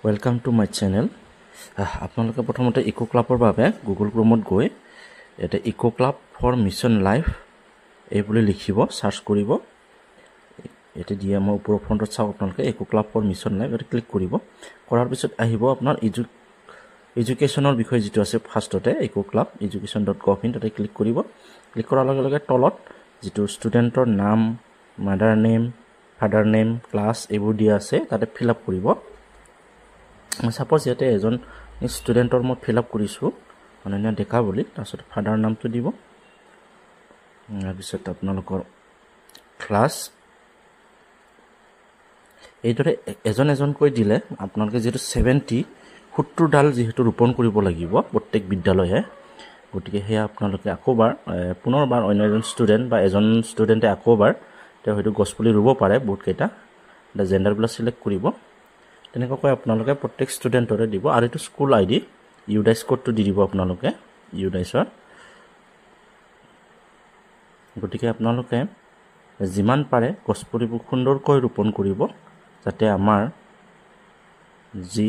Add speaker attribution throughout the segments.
Speaker 1: Welcome to my channel. আপোনালোকে প্ৰথমতে eco ক্লাবৰ বাবে গুগল ক্ৰোমত গৈ এটা eco club for mission life এই বুলি লিখিব সাৰ্চ কৰিব এতে দিয়া মই ওপৰ ফ্ৰন্টত চাও আপোনালোকে eco club for mission life এতে ক্লিক কৰিব কৰাৰ পিছত আহিব আপোনাৰ এডুকেশ্যনৰ বিষয় যেটো আছে ফাৰ্ষ্টতে ইকো ক্লাব education.gov তাতে ক্লিক কৰিব ক্লিক কৰাৰ লগে লগে তলত যেটো ষ্টুডেন্টৰ নাম mother name father name class এইবোৰ দিয়া আছে তাতে ফিল আপ কৰিব Suppose ইয়াতে এজন ষ্টুডেন্টৰ মই ফিল আপ কৰিছো অনন্য দেখা বুলি তাৰছত ফাদাৰ নামটো দিব আৰু পিছত আপোনালোকৰ ক্লাছ এইদৰে এজন কৈ দিলে আপোনালোকে যেটো 70 ডাল যেহেতু ৰোপণ কৰিব লাগিব প্ৰত্যেক বিদ্যালয়ে গতিকে হে আপোনালোকে আকোবাৰ পুনৰবাৰ অন্য এজন ষ্টুডেন্ট বা এজন ষ্টুডেন্টে আকোবাৰ তে হয়তো গছপুলি ৰুব পাৰে বহুত কেইটা দা জেন্ডাৰ ব্লা সিলেক্ট কৰিব তেনেকৈ আপোনালোকে প্ৰত্যেক ষ্টুডেন্টৰে দিব আৰু এটো স্কুল আইডি ইউডাইস কোডটো দি দিব আপোনালোকে ইউডাইসৰ গতিকে আপোনালোকে যিমান পাৰে গছপুলিবোৰ সুন্দৰকৈ ৰোপণ কৰিব যাতে আমাৰ যি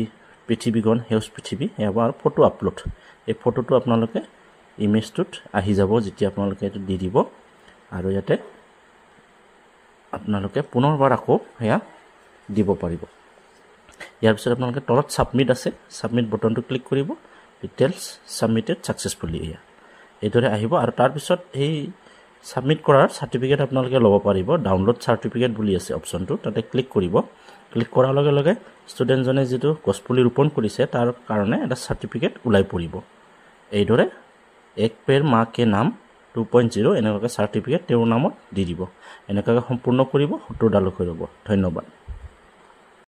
Speaker 1: পৃথিৱীখন হেউজ পৃথিৱী এবাৰ ফটো আপলোড এই ফটোটো আপোনালোকে ইমেজটোত আহি যাব যেতিয়া আপোনালোকে এটো দি দিব আৰু ইয়াতে আপোনালোকে পুনৰবাৰ আকৌ হেয়া দিব পাৰিব ইয়াৰ পিছত আপোনালোকে তলত সাবমিট আছে সাবমিট বটনটো ক্লিক কৰিব ডিটেইলছ সাবমিটেড সাকসেসফুলি এইদৰে আহিব আৰু তাৰ পিছত এই সাবমিট কৰাৰ সাৰ্টিফিকেট আপোনালোকে ল'ব পাৰিব ডাউনলোড সাৰ্টিফিকেট বুলি আছে অপচনটো তাতে ক্লিক কৰিব ক্লিক কৰাৰ লগে লগে ষ্টুডেন্ট জনে যেটো গছপুলি ৰোপণ কৰিছে তাৰ কাৰণে এটা সাৰ্টিফিকেট উলাই পৰিব এইদৰে এক পেৰ মা কে নাম 2.0 এনেকৈ সাৰ্টিফিকেট তেওঁৰ নামত দি দিব এনেকৈ সম্পূৰ্ণ কৰিব 70 ডাল কৰিব ধন্যবাদ